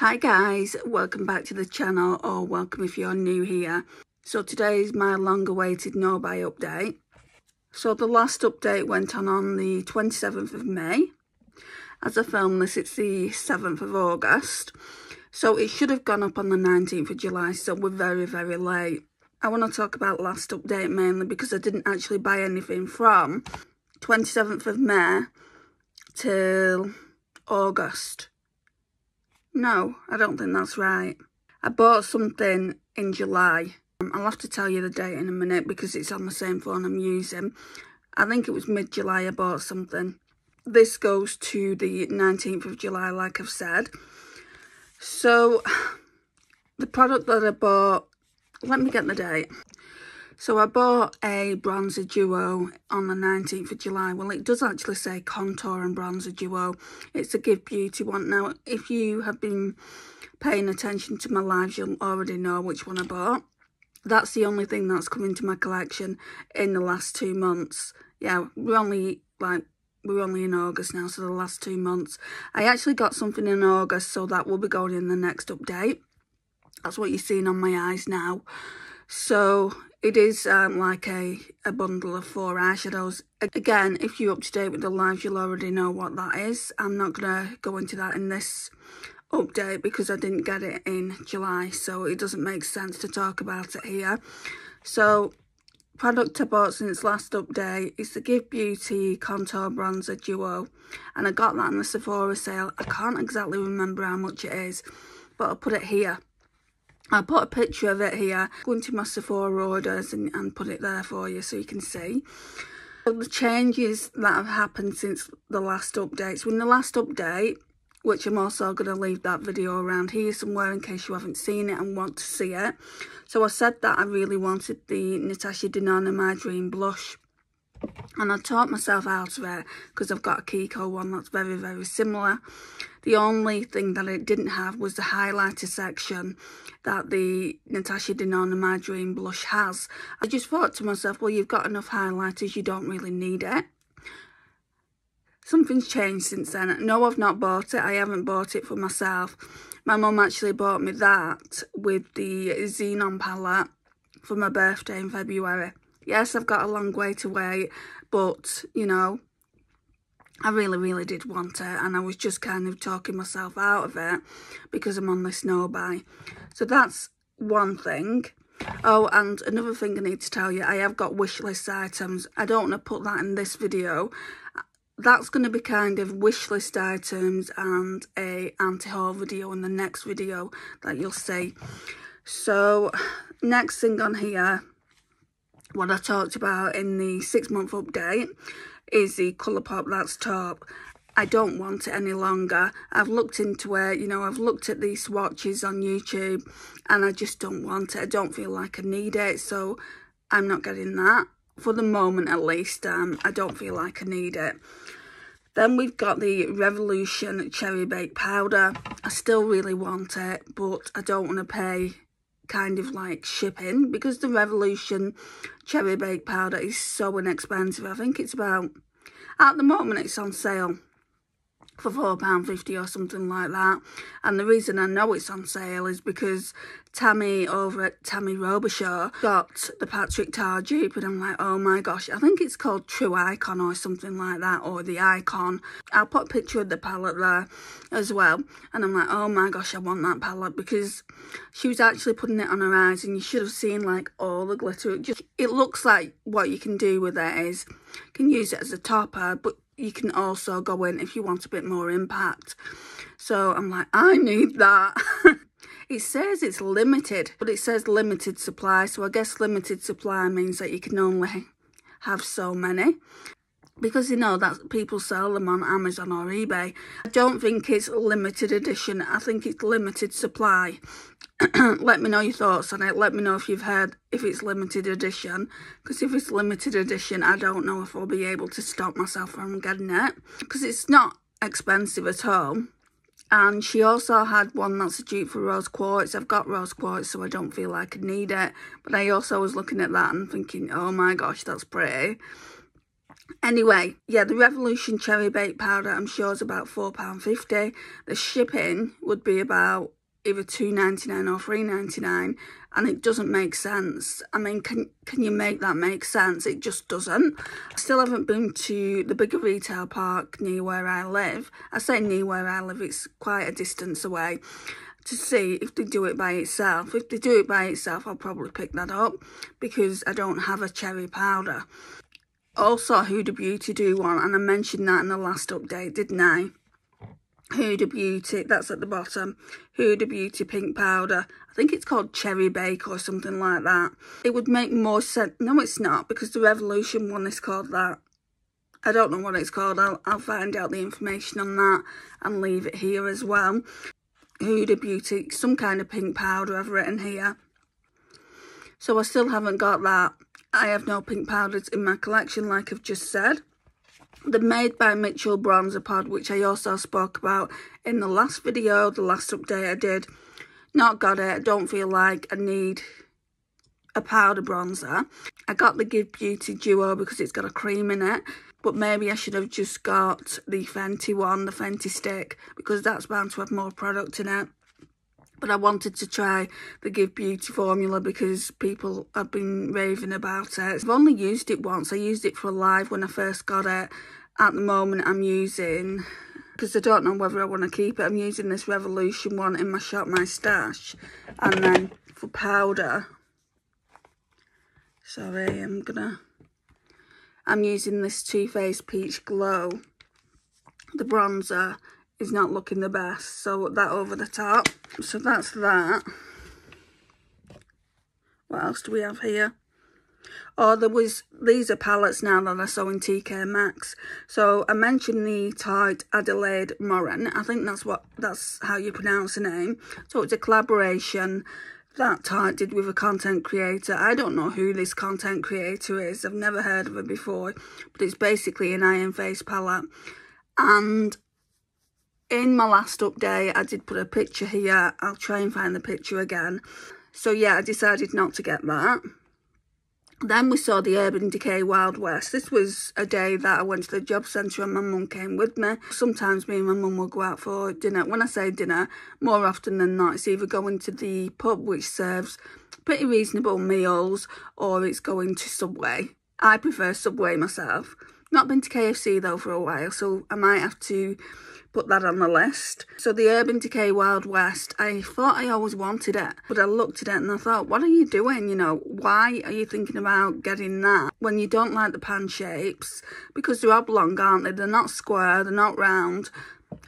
Hi guys, welcome back to the channel, or welcome if you're new here. So today is my long awaited no buy update. So the last update went on the 27th of May. As I film this, it's the 7th of August. So it should have gone up on the 19th of July, so we're very late. I want to talk about last update mainly because I didn't actually buy anything from 27th of May till August. No, I don't think that's right. I bought something in July. I'll have to tell you the date in a minute because it's on the same phone I'm using. I think it was mid-July I bought something. This goes to the 19th of July, like I've said. So, the product that I bought, let me get the date. So I bought a bronzer duo on the 19th of July. Well, it does actually say contour and bronzer duo. It's a Give Beauty one. Now, if you have been paying attention to my lives, you'll already know which one I bought. That's the only thing that's come into my collection in the last 2 months. Yeah, we're only in August now, so the last 2 months. I actually got something in August, so that will be going in the next update. That's what you're seeing on my eyes now. So it is like a bundle of 4 eyeshadows. Again, if you're up to date with the live, you'll already know what that is. I'm not going to go into that in this update because I didn't get it in July, so it doesn't make sense to talk about it here. So, product I bought since last update is the Give Beauty Contour Bronzer Duo, and I got that in the Sephora sale. I can't exactly remember how much it is, but I'll put it here. I'll put a picture of it here, go into my Sephora orders and put it there for you so you can see. So the changes that have happened since the last update. So in the last update, which I'm also going to leave that video around here somewhere in case you haven't seen it and want to see it. So I said that I really wanted the Natasha Denona My Dream blush. And I taught myself out of it because I've got a Kiko one that's very similar. The only thing that it didn't have was the highlighter section that the Natasha Denona My Dream blush has. I just thought to myself, well, you've got enough highlighters, you don't really need it. Something's changed since then. No, I've not bought it. I haven't bought it for myself. My mum actually bought me that with the Xenon palette for my birthday in February. Yes, I've got a long way to wait, but, you know, I really did want it, and I was just kind of talking myself out of it because I'm on this no buy. So that's one thing. Oh, and another thing I need to tell you, I have got wishlist items. I don't want to put that in this video. That's going to be kind of wishlist items and a anti-haul video in the next video that you'll see. So, next thing on here, what I talked about in the 6-month update is the Colourpop That's Top. I don't want it any longer. I've looked into it, you know, I've looked at these swatches on YouTube and I just don't want it. I don't feel like I need it, so I'm not getting that. For the moment at least, I don't feel like I need it. Then we've got the Revolution Cherry Baked Powder. I still really want it, but I don't want to pay kind of like shipping because the Revolution Cherry Baked Powder is so inexpensive. I think it's about, at the moment it's on sale for £4.50 or something like that. And the reason I know it's on sale is because Tammy over at Tammy Robichaud got the Patrick Tar dupe, and I'm like, oh my gosh, I think it's called True Icon or something like that, or the Icon. I'll put a picture of the palette there as well, and I'm like, oh my gosh, I want that palette, because she was actually putting it on her eyes and you should have seen like all the glitter. It looks like what you can do with it is you can use it as a topper, but you can also go in if you want a bit more impact. So I'm like, I need that. It says it's limited, but it says limited supply. So I guess limited supply means that you can only have so many. Because, you know, that people sell them on Amazon or eBay. I don't think it's limited edition. I think it's limited supply. Let me know your thoughts on it. Let me know if you've heard if it's limited edition. Because if it's limited edition, I don't know if I'll be able to stop myself from getting it. Because it's not expensive at all. And she also had one that's a dupe for rose quartz. I've got rose quartz, so I don't feel like I need it. But I also was looking at that and thinking, oh my gosh, that's pretty. Anyway, yeah, the Revolution Cherry Baked Powder I'm sure is about £4.50. The shipping would be about either £2.99 or £3.99, and it doesn't make sense. I mean, can you make that make sense? It just doesn't. I still haven't been to the bigger retail park near where I live. I say near where I live, it's quite a distance away, to see if they do it by itself. If they do it by itself, I'll probably pick that up because I don't have a cherry powder. Also, Huda Beauty do one, and I mentioned that in the last update, didn't I? Huda Beauty, that's at the bottom. Huda Beauty pink powder. I think it's called Cherry Bake or something like that. It would make more sense. No, it's not, because the Revolution one is called that. I don't know what it's called. I'll find out the information on that and leave it here as well. Huda Beauty, some kind of pink powder I've written here. So I still haven't got that. I have no pink powders in my collection, like I've just said. The Made by Mitchell Bronzer Pod, which I also spoke about in the last video, the last update I did. Not got it. I don't feel like I need a powder bronzer. I got the Give Beauty Duo because it's got a cream in it. But maybe I should have just got the Fenty one, the Fenty stick, because that's bound to have more product in it. But I wanted to try the Give Beauty formula because people have been raving about it. I've only used it once. I used it for a live when I first got it. At the moment I'm using, because I don't know whether I want to keep it, I'm using this Revolution one in my Shop My Stash. And then for powder, sorry, I'm using this Too Faced Peach Glow. The bronzer is not looking the best, so that over the top. So that's that. What else do we have here? Oh, these are palettes now that I saw in TK Maxx. So I mentioned the Tarte Adelaide Moran. I think that's how you pronounce the name. So it's a collaboration that Tarte did with a content creator. I don't know who this content creator is. I've never heard of her before, but it's basically an iron face palette. And in my last update, I did put a picture here. I'll try and find the picture again. So yeah, I decided not to get that. Then we saw the Urban Decay Wild West. This was a day that I went to the job centre and my mum came with me. Sometimes me and my mum will go out for dinner. When I say dinner, more often than not, it's either going to the pub, which serves pretty reasonable meals, or it's going to Subway. I prefer Subway myself. Not been to KFC though for a while, so I might have to put that on the list. So the Urban Decay Wild West, I thought I always wanted it, but I looked at it and I thought, what are you doing? You know, why are you thinking about getting that when you don't like the pan shapes? Because they're oblong, aren't they? They're not square, they're not round.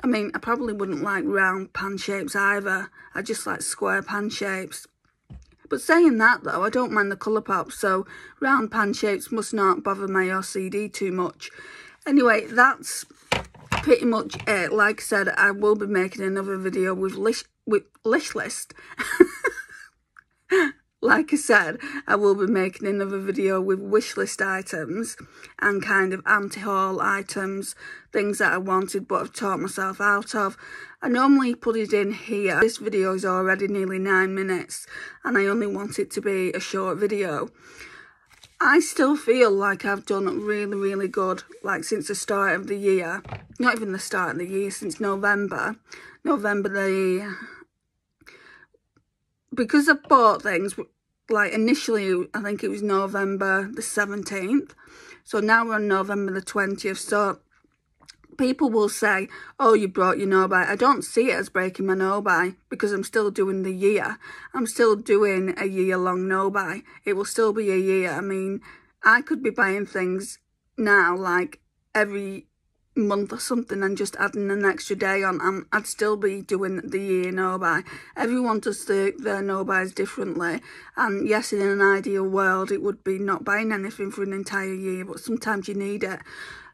I mean, I probably wouldn't like round pan shapes either. I just like square pan shapes. But saying that though, I don't mind the colour pop, so round pan shapes must not bother my OCD too much. Anyway, that's pretty much it. Like I said, I will be making another video with Wishlist. Like I said, I will be making another video with wishlist items and kind of anti-haul items, things that I wanted but I've taught myself out of. I normally put it in here. This video is already nearly 9 minutes and I only want it to be a short video. I still feel like I've done really, really good, like since the start of the year. Not even the start of the year, since November. Because I bought things, like initially, I think it was November the 17th. So now we're on November the 20th. So people will say, oh, you brought your no buy. I don't see it as breaking my no buy because I'm still doing the year. I'm still doing a year-long no buy. It will still be a year. I mean, I could be buying things now like every month or something and just adding an extra day on. I'd still be doing the year no buy. Everyone does their no buys differently, and yes, in an ideal world it would be not buying anything for an entire year, but sometimes you need it.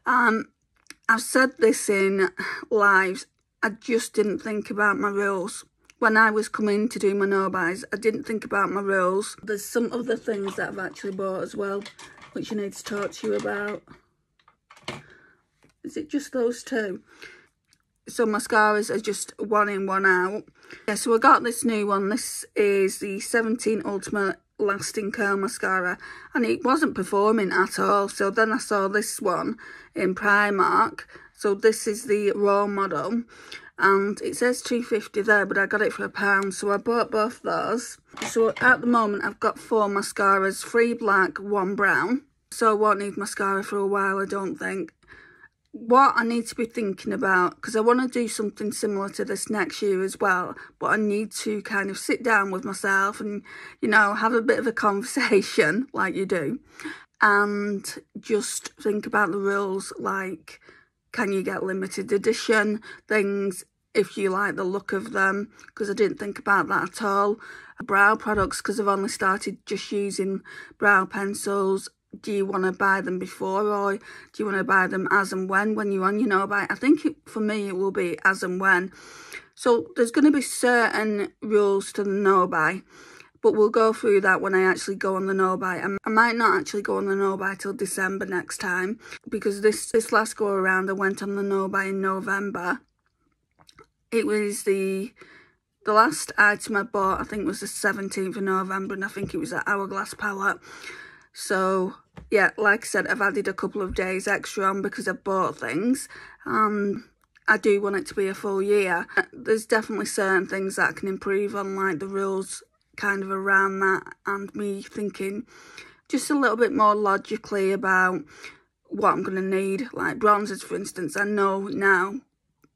I've said this in lives, I just didn't think about my rules. When I was coming to do my no buys, I didn't think about my rules. There's some other things that I've actually bought as well, which I need to talk to you about. Is it just those two? So mascaras are just one in, one out. Yeah, so I got this new one. This is the 17 Ultimate lasting curl mascara, and it wasn't performing at all. So then I saw this one in Primark. So this is the raw model, and it says £2.50 there, but I got it for £1, so I bought both those. So at the moment I've got 4 mascaras, 3 black, 1 brown, so I won't need mascara for a while, I don't think. What I need to be thinking about, because I want to do something similar to this next year as well, but I need to kind of sit down with myself and, you know, have a bit of a conversation like you do, and just think about the rules, like, can you get limited edition things if you like the look of them? Because I didn't think about that at all. Brow products, because I've only started just using brow pencils. Do you want to buy them before, or do you want to buy them as and when you're on your No Buy? I think for me it will be as and when. So there's going to be certain rules to the No Buy, but we'll go through that when I actually go on the No Buy. I might not actually go on the No Buy till December next time, because this last go around I went on the No Buy in November. It was the last item I bought, I think, was the 17th of November, and I think it was an Hourglass palette. So yeah, like I said, I've added a couple of days extra on because I've bought things. I do want it to be a full year. There's definitely certain things that I can improve on, like the rules kind of around that, and me thinking just a little bit more logically about what I'm going to need. Like bronzers, for instance, I know now,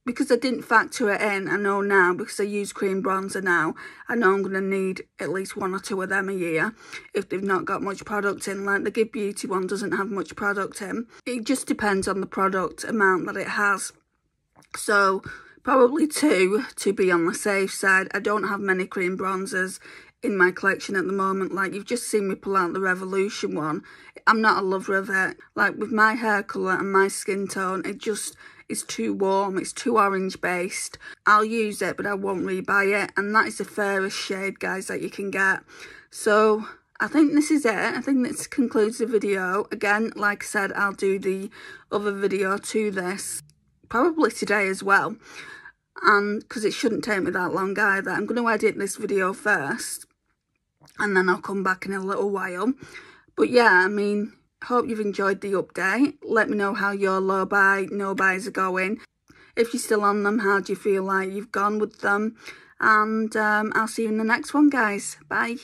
because I didn't factor it in, I know now, because I use cream bronzer now, I know I'm going to need at least 1 or 2 of them a year if they've not got much product in. Like the Give Beauty one doesn't have much product in. It just depends on the product amount that it has. So probably 2 to be on the safe side. I don't have many cream bronzers in my collection at the moment. Like, you've just seen me pull out the Revolution one. I'm not a lover of it. Like, with my hair colour and my skin tone, it just is too warm, it's too orange based. I'll use it, but I won't rebuy it, and that is the fairest shade, guys, that you can get. So I think this is it. I think this concludes the video. Again, like I said, I'll do the other video to this probably today as well, and because it shouldn't take me that long either. I'm going to edit this video first, and then I'll come back in a little while. But yeah, I mean, hope you've enjoyed the update. Let me know how your No Buys are going. If you're still on them, how do you feel like you've gone with them? And I'll see you in the next one, guys. Bye.